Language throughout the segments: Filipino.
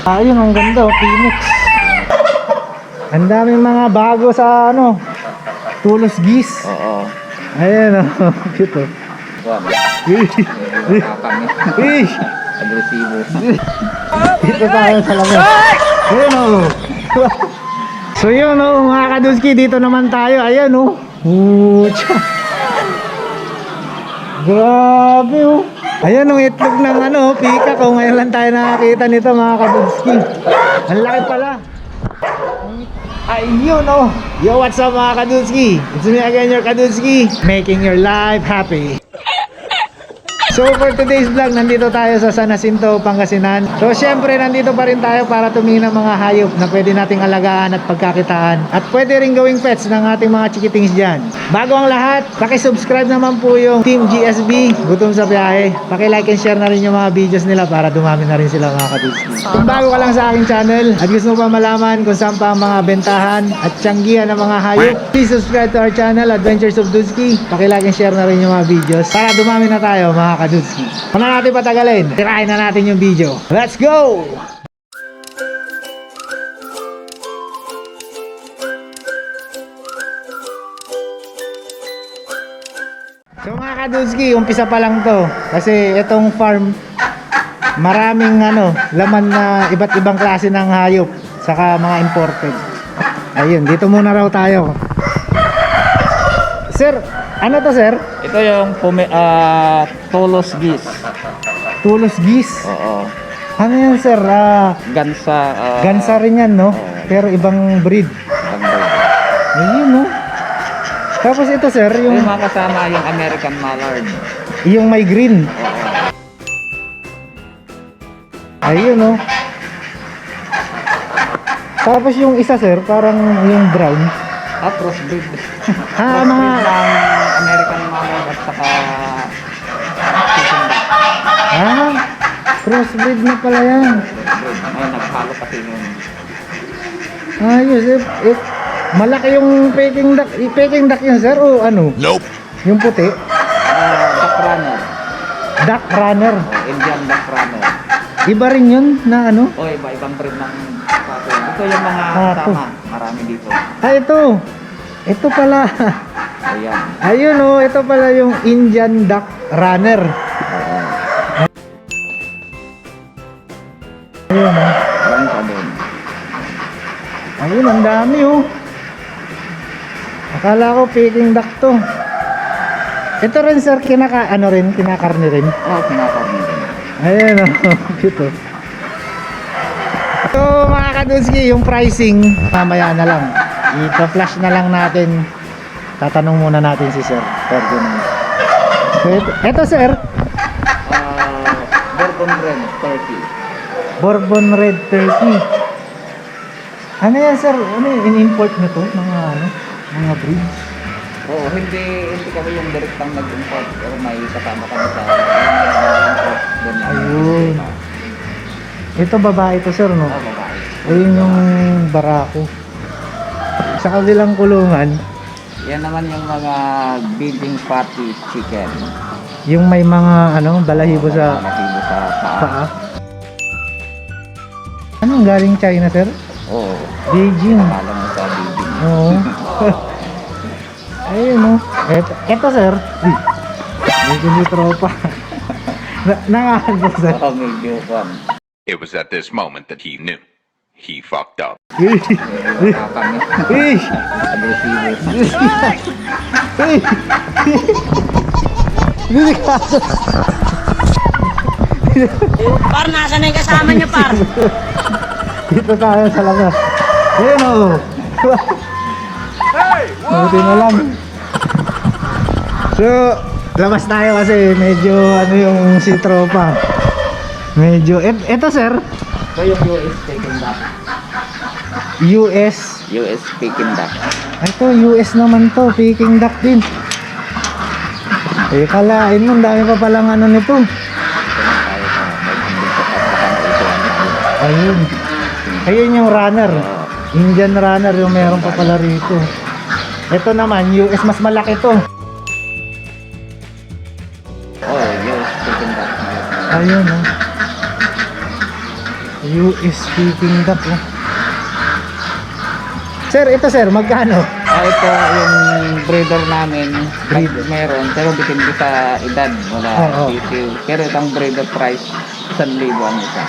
Ayun, ang ganda, Phoenix. Ang daming mga bago sa ano, Tulos Geese. Oo. Ayan, oh, cute oh. Ish! Agresibo. Dito tayo sa labas. Ayan oh. So yun oh, mga kaduski, dito naman tayo. Ayan oh. Pucha. Grabe oh. Ayan ang itlog ng ano, pika ko. Ngayon lang tayo nakakita nito, mga kaduski. Ang laki pala. Ayun oh. Yo, what's up mga kaduski? It's me again, your kaduski, making your life happy. So for today's vlog, nandito tayo sa San Jacinto, Pangasinan. So syempre nandito pa rin tayo para tumingin ng mga hayop na pwede nating alagaan at pagkakitaan. At pwede rin gawing pets ng ating mga chikitings dyan. Bago ang lahat, paki-subscribe naman po yung Team GSB, Gutom sa Biyahe. Paki-like and share na rin yung mga videos nila para dumami na rin sila, mga kaduski. Kung bago ka lang sa aking channel at gusto mo pa malaman kung saan pa ang mga bentahan at tiyanggihan ng mga hayop, please subscribe to our channel, Adventures of Dudski. Paki-like and share na rin yung mga videos para dumami na tayo, mga kaduski. Kung na natin patagalin, tirahin na natin yung video. Let's go! So mga kaduski, umpisa pa lang to. Kasi itong farm, maraming ano, laman na iba't ibang klase ng hayop, saka mga imported. Ayun, dito muna raw tayo. Sir, ano to sir? Ito yung Tulos Geese. Tulos Geese? Oo. Ano yan sir? Gansa. Gansa rin yan no? Oo. Pero ibang breed. Ayun no? Tapos ito sir, Yung yung mga kasama yung American Mallard. yung may green. Oo. Ayun no? Tapos yung isa sir, parang yung brown. Crossbreed. Mga Ng American Mallard at saka crossbreed na pala yan. Ngayon naghalo kasi yun. Ayos malaki yung Peking duck yun sir o ano? Nope. Yung puti? Duck Runner. Duck runner. Indian Duck Runner. Iba rin yun na ano? O iba-ibang breed ng pato. Ito yung mga Pato. kasama. Marami dito. Ito. Ito pala. Ayan. Ayun oh, ito pala yung Indian Duck Runner. Ayun oh. Ayan ka doon. Ayun, ang dami oh. Akala ko Peking duck to. Ito rin sir, kinakarni rin. Oo, kinakarni din. Ayun oh, cute oh. So mga kaduski, yung pricing mamaya na lang. Ita-flash na lang natin. Tatanong muna natin si Sir Ferdinand. So ito sir, Bourbon Red Turkey. Bourbon Red Turkey. Ano yan sir? Ano yung in-import na to? Mga breeds? Oo, hindi kami yung direktang nag-import pero may kasama kami sa import doon. Ayun. Ito babae to sir no? Oo, babae. Ayun yung barako. Sa kabilang kulungan, Yan naman yung mga breeding party chicken. yung may mga balahibo sa Balahibo sa paa. paa. Anong galing China sir? Oo. Beijing. Akala mo sa breeding. Oo. Ayun no. Eto sir. Medyo may tropa. Nangahan po sir. Oo, medyo fun. It was at this moment that he knew. He fucked up. Medyo nakakami. Ish! Agresibo. Delikado. Par, nasa na yung kasama niyo, par? Dito tayo sa labas. Ayun o. Buti na lang. So, labas tayo kasi medyo yung si tropa. Medyo, eto sir. Ito yung US Peking Duck. US. US Peking Duck. Ito, US naman to. Peking duck din. Kalain mo, dami pa palang nito. Ayun. Ayun yung runner. Indian runner yung meron pa pala rito. Ito naman, US, mas malaki to. Oh, US Peking Duck. Ayun oh. US Peking duck, oh. Sir, ito sir, magkano? Ito yung breeder namin. Breeder. Meron, pero depende sa edad. Wala Oo. issue. Pero itong breeder price, 1,000 ang isa.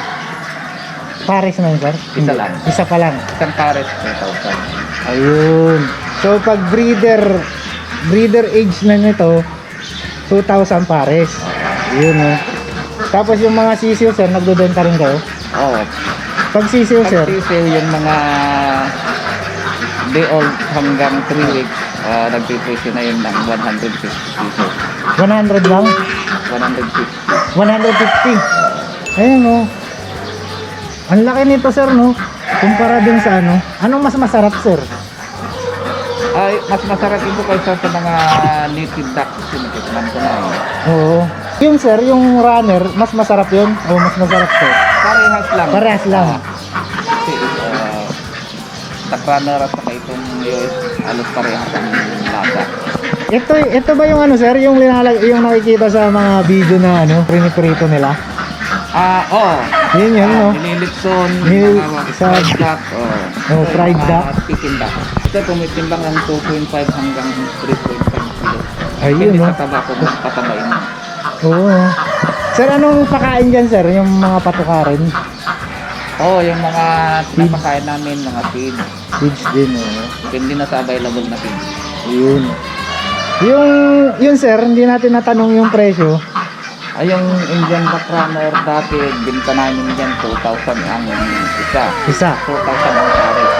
Pares na yun, sir? Isa lang. Isa pa lang. Isang pares, 3,000. Ayun. So pag breeder age na nito, 2,000 pares. Ayun, oh. Tapos yung mga sisiw, sir, nagdodenta rin kayo? Oo. Pag sisiw, sir, Pag-sisiw yung mga day old hanggang 3 weeks, nagpipresyo na yun ng 150 pesos. 100 lang? 150. 150. Ayun, oh. Ang laki nito, sir, no? Kumpara din sa ano. Anong mas masarap, sir? Ay, mas masarap ito kaysa sa mga native duck. Sinikitman ko na eh. Oo. Yung sir, yung runner, mas masarap yun? O mas masarap, sir? Parehas lang. Parehas lang. Kasi duck runner at saka itong US, halos parehas ang lasa. Ito ba yung ano, sir? Yung nakikita sa mga video na ano, prinipirito nila? Oo. Yun yun, no? Nililitson, Nil- mga sa- fried duck. Oh, fried duck. Chicken duck. Ito tumitimbang ng 2.5 hanggang 3.5 kilo. Ayun, Depende no? sa taba kung patabain mo. Oo. Sir, anong pakain dyan, sir? Yung mga patukarin? Yung mga pinapakain namin, mga feed. Feeds din, oh. Depende na sa available na feed. Yun. Yun, sir, hindi natin natanong yung presyo. Yung Indian duck runner dati, binta namin dyan 2,000 ang isa. Isa. 2,000 ang pares.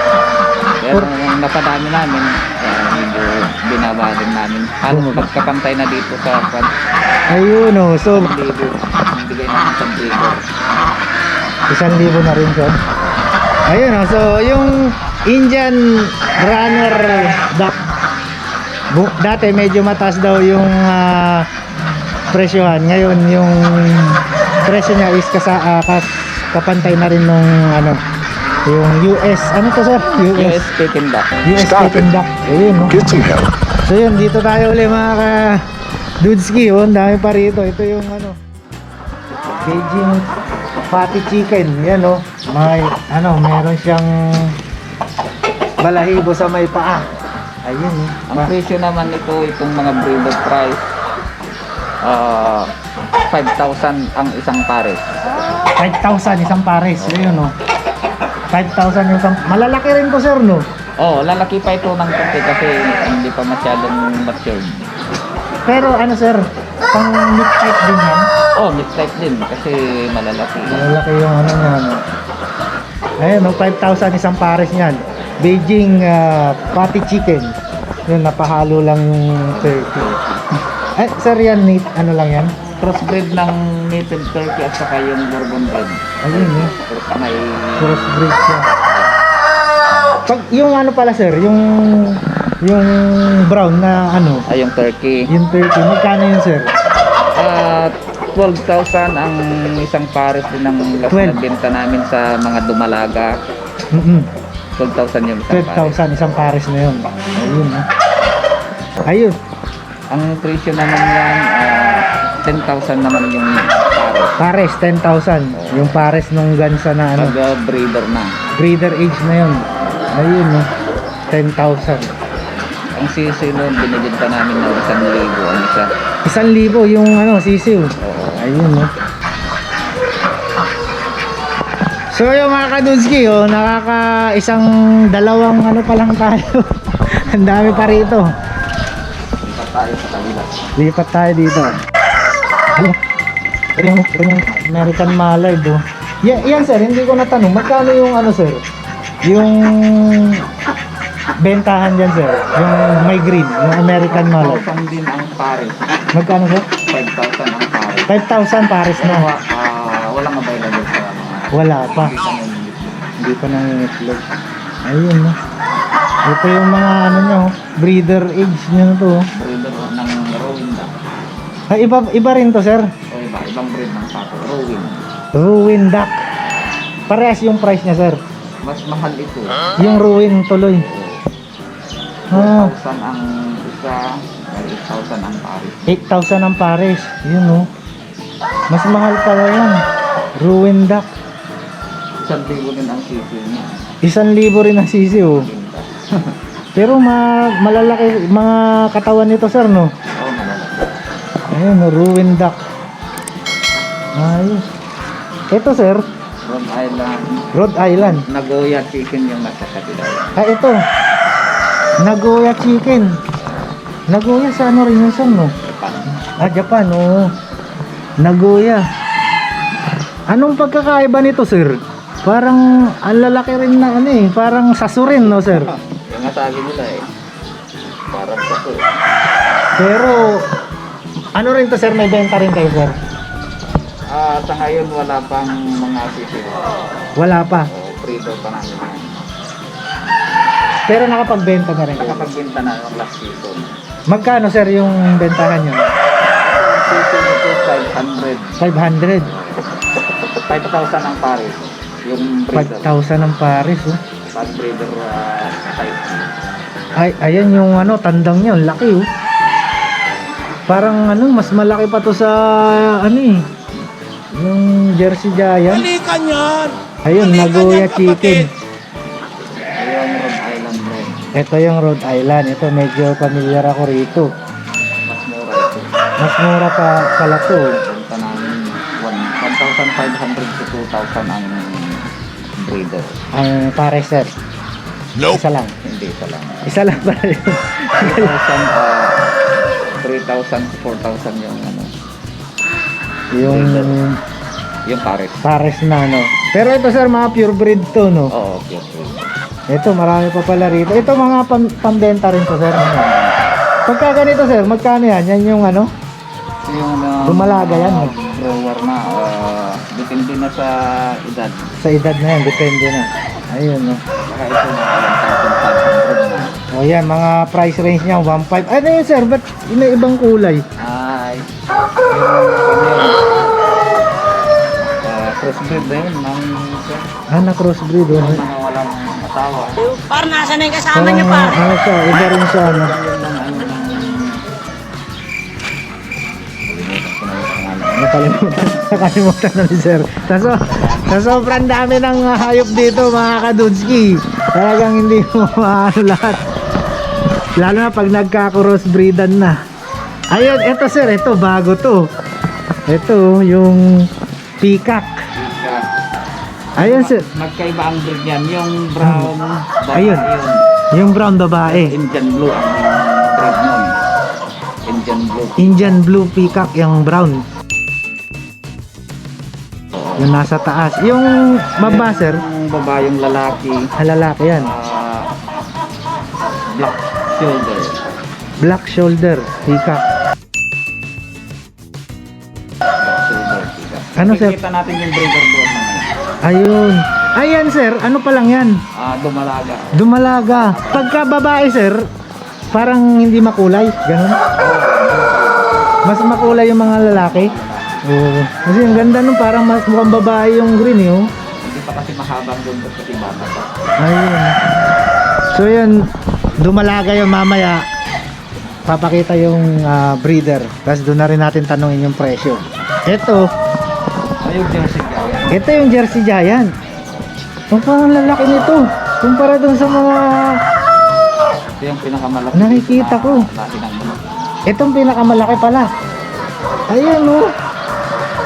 Pero nung napadami namin, medyo binaba din namin. Halos Bumaba. magkapantay na dito sa Ayun, oh. So, 1,000. Bigay namin sa breeder. 1,000 na rin, sir. Ayun, oh. So, yung Indian runner duck, dati medyo mataas daw yung presyohan. Ngayon, yung presyo niya is kapantay na rin nung ano, yung US, ano to, sir? US Peking duck. US Peking duck. Ayun, no? Get some help. So yun, dito tayo ulit mga ka-dudski, oh. Ang dami pa rito. Ito yung ano, Beijing fatty chicken. Yan, oh. Meron siyang balahibo sa may paa. Ayun, oh. Ang presyo naman nito, itong mga breeder price, 5,000 ang isang pares. 5,000 isang pares. Ayun, oh. 5,000 yung isang... Malalaki rin to, sir, no? Lalaki pa ito ng konti kasi hindi pa masyadong matured. Pero ano, sir, pang meat type din yan? Meat type din kasi malalaki. Malalaki yung ano niya, no? Ayun, no? 5,000 isang pares niyan. Beijing fatty chicken. Yun, napahalo lang yung turkey. Sir, yan, ano lang yan? Crossbreed ng native turkey at saka yung bourbon breed. Ayun, no? May Crossbreed siya. Pag yung ano pala, sir, yung brown na ano, yung turkey. yung turkey, magkano yun, sir? 12,000 ang isang pares din ng last 12. na benta namin sa mga dumalaga. 12,000 yung isang pares. 12,000 isang pares na yun. Ayun, no? Ayun. Ang presyo naman yan, 10,000 naman yung pares. Pares, 10,000. Yung pares nung gansa na ano, Pag breeder na. breeder age na yun. Ayun, no? 10,000. Ang sisiw nun, binibenta namin ng 1,000 ang isa. 1,000 yung ano, sisiw. Ayun, no? So yung mga kadudski, oh, isang dalawang ano pa lang tayo. Ang dami pa rito. Lipat tayo sa kabila. Lipat tayo dito. Ano? Yung American Mallard, oh. Yan, sir, hindi ko natanong. Magkano yung ano, sir? Yung bentahan dyan, sir? Yung may green, yung American Mallard. 5,000 din ang pares. Magkano, sir? 5,000 ang pares. 5,000 pares na. Walang available sa mga Wala pa. Hindi pa nangingitlog. Ayun, no? Ito yung mga ano nyo, breeder age nyo na to. breeder ng Rowing duck. Ay, iba rin to, sir. Ibang breed ng pato. Rowing. Ruin duck. Parehas yung price niya, sir. Mas mahal ito. Yung ruin tuloy. 4,000 ang isa, 8,000 ang pares. 8,000 ang pares. Yun, no? Mas mahal pala yan. Ruin duck. 1,000 din ang sisi niya. 1,000 rin ang sisi, oh. Binta. Pero malalaki mga katawan nito, sir, no? Oo, malalaki. Ayun, no, ruined duck. Ayos. Ito, sir, Rhode Island. Rhode Island. Nagoya chicken yung nasa kabila. Ito. Nagoya chicken. Nagoya sa ano rin yun, sir, no? Japan. Japan, oh. Nagoya. Anong pagkakaiba nito, sir? Parang ang lalaki rin na ano eh. Parang saso rin, no, sir? Yung nga sabi nila eh. Parang saso eh. Pero, ano rin to, sir? May benta rin kayo, sir? Sa ngayon wala pang mga sisi. Wala pa. O, prito pa namin yan. Pero nakapagbenta na rin kayo. Nakapagbenta na yung last season. Magkano, sir, yung bentahan nyo? Ang season ito 500. 500. 5,000 ang pares. Yung breeder. 5,000 ang pares, oh. Pag breeder type. Ay, ayan yung ano, tandang niya, ang laki, oh. Parang ano, mas malaki pa to sa ano eh. Yung Jersey Giant. Balikan yan! Ayun, Nagoya chicken. Ayun, Rhode Island bread. Ito yung Rhode Island. Ito, medyo familiar ako rito. Mas mura ito. Mas mura pa pala to. Punta namin 1,500 to 2,000 ang breeder. Ang pares, sir. Isa lang. Hindi isa lang. Isa lang pala yun. 3,000 to 4,000 yung ano. Yung pares. Pares na, no. Pero ito, sir, mga pure breed to, no. Oo, okay. Ito, marami pa pala rito. Ito, mga pambenta rin to, sir. Pagka ganito, sir, magkano yan? Yan yung ano? Yung Dumalaga yan, no? grower na, depende na sa edad. Sa edad na yan, depende na. Ayun, no. Saka ito na 1,500 na. O yan, mga price range niya, 1.5. Ano yun, sir? Ba't ibang kulay? Ay, yung crossbreed na yun, Na crossbreed, oh. mga walang asawa. Par, nasa na yung kasama Parang, niyo, par? ano siya, iba rin siya, ano. Yun lang, ano lang, Nakalimutan na ni sir. Sa sobrang dami ng hayop dito, mga kadudski. Talagang hindi mo maano lahat. Lalo na pag nagka-crossbreedan na. Ayun, eto sir, eto bago to. Ito yung peacock. Ayun sir. Magkaiba ang breed yan, yung brown, Ayun. yun. Yung brown babae. Indian blue ang breed nun. Indian blue. Indian blue peacock yung brown. Yung nasa taas. Yung baba sir, Yung babayong lalaki, lalaki yan. black shoulder. Black shoulder peacock. Black shoulder. Kita. Ano, sir? Kita natin yung breeder doon naman. Ayun. Ayan sir, ano pa lang yan? Dumalaga. Dumalaga. Pagka babae sir, parang hindi makulay. Ganun. Mas makulay yung mga lalaki. Oo. Kasi ang ganda nun, parang mas mukhang babae yung green eh. Oh. Hindi pa kasi mahabang doon kasi bata pa. Ayun. So yan, dumalaga yung mamaya. Papakita yung breeder. Tapos doon na rin natin tanongin yung presyo. Ito, Ayun, Jersey Giant. ito yung Jersey Giant. Oh, parang lalaki nito. Kumpara doon sa mga... Ito yung pinakamalaki. Nakikita ko. Laki ng manok. Itong pinakamalaki pala. Ayun oh.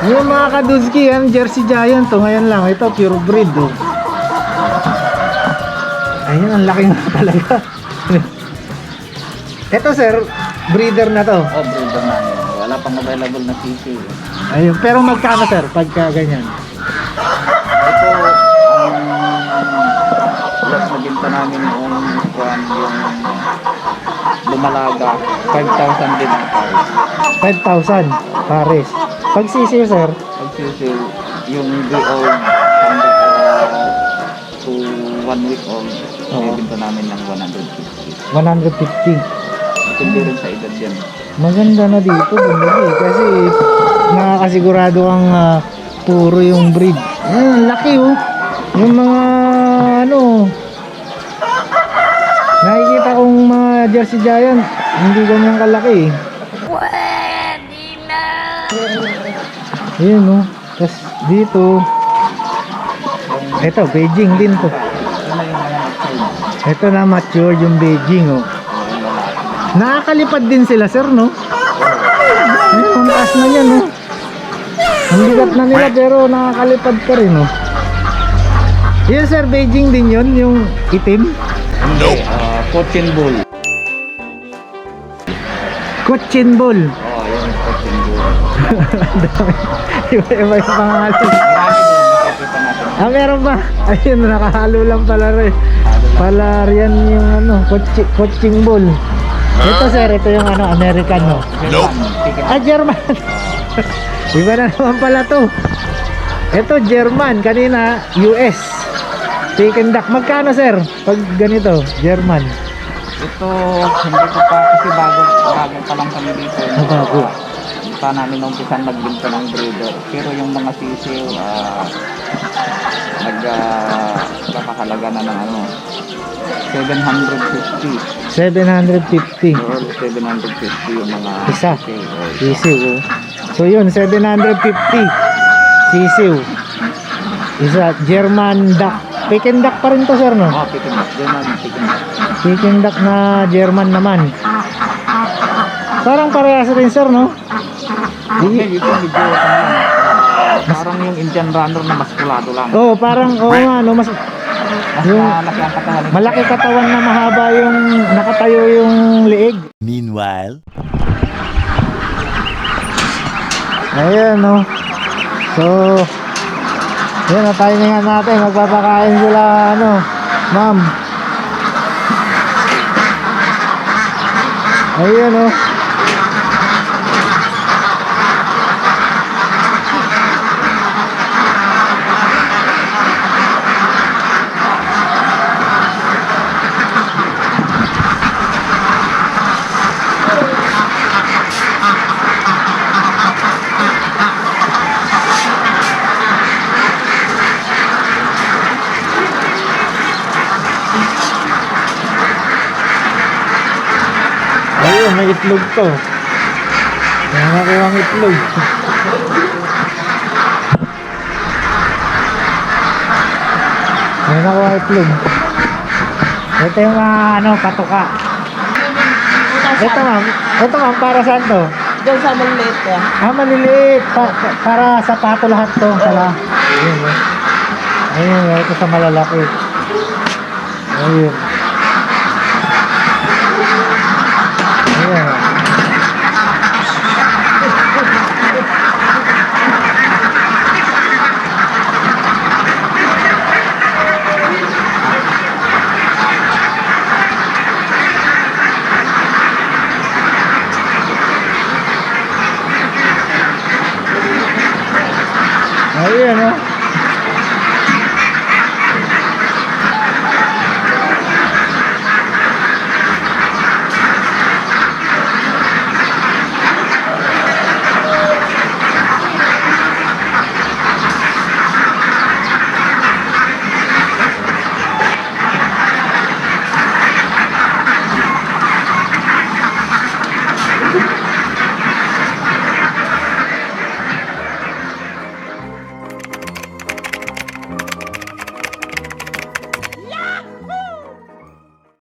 Yung mga kadudski, yan, Jersey Giant to. Ngayon lang, ito pure breed oh. Ayun, ang laki nga talaga. Ito sir, breeder na to. Breeder namin. Wala pang available na PC. Ayun, pero magkano sir pagka ganyan? Ito, last na binta namin yung lumalaga, 5,000 din ang pares. 5,000 pares. Pag sisiw sir, Pag sisil, yung day old to 1 week old, Oo. binta namin ng 150. 150. Hindi rin sa edad yan. Maganda na dito bumili kasi nakakasigurado kang puro yung breed. Ayun, laki oh. Yung mga ano, nakikita kong mga Jersey Giant, hindi ganyan kalaki eh. Pwede na! Ayun oh. Tapos dito, Yung Ito, Beijing din to. Ito na yung mga outside. Ito na mature yung Beijing, oh. Nakakalipad din sila, sir, no? Ayun, ang taas na yan, no? Ang bigat na nila pero nakakalipad pa rin, no? Yun, sir, Beijing din yun, yung itim. Hindi, cotton ball. Cochin Ball. Oo, yung cotton ball. Iba-iba yung pangalan. Marami din, nakikita natin. Ah, meron ba? Ayun, nakahalo lang pala rin. Pala yan yung ano, coaching ball. Ito, sir, ito yung ano, American, no? Ah, German. Iba na naman pala to. Ito, German. Kanina, US. Chicken duck. Magkano, sir? Pag ganito, German. Ito, hindi ko pa kasi bago pa lang kami dito. Bago. Hindi pa namin umpisan nagbinta ng breeder. Pero yung mga sisiw, nakakalaga na ng ano, 750. 750. Or 750 yung mga Isa. sisiw. Sisiw, oh. So yun, 750. Sisiw. Isa, German duck. Peking duck pa rin to, sir, no? Oh, pikin duck. German pikin duck. Peking duck na German naman. Parang parehas rin, sir, no? Okay, ito medyo parang yung Indian runner na maskulado lang. Oh, parang, oo nga, no? Mas, Mas yung malaki ang katawan. malaki katawan na mahaba yung nakatayo yung liig. Meanwhile, Ayan, no? So, yun, na-timingan natin. Magpapakain sila, ano, ma'am. Ayan, no? Ayun, may itlog to. May nakuha ang itlog. May nakuha ang itlog. Ito yung mga ano, patuka. Ito ma'am, para saan to? Diyan sa maliit ka. Ah, maliliit. Para sa pato lahat to. Sala. Ayun, ito sa malalaki. Ayun.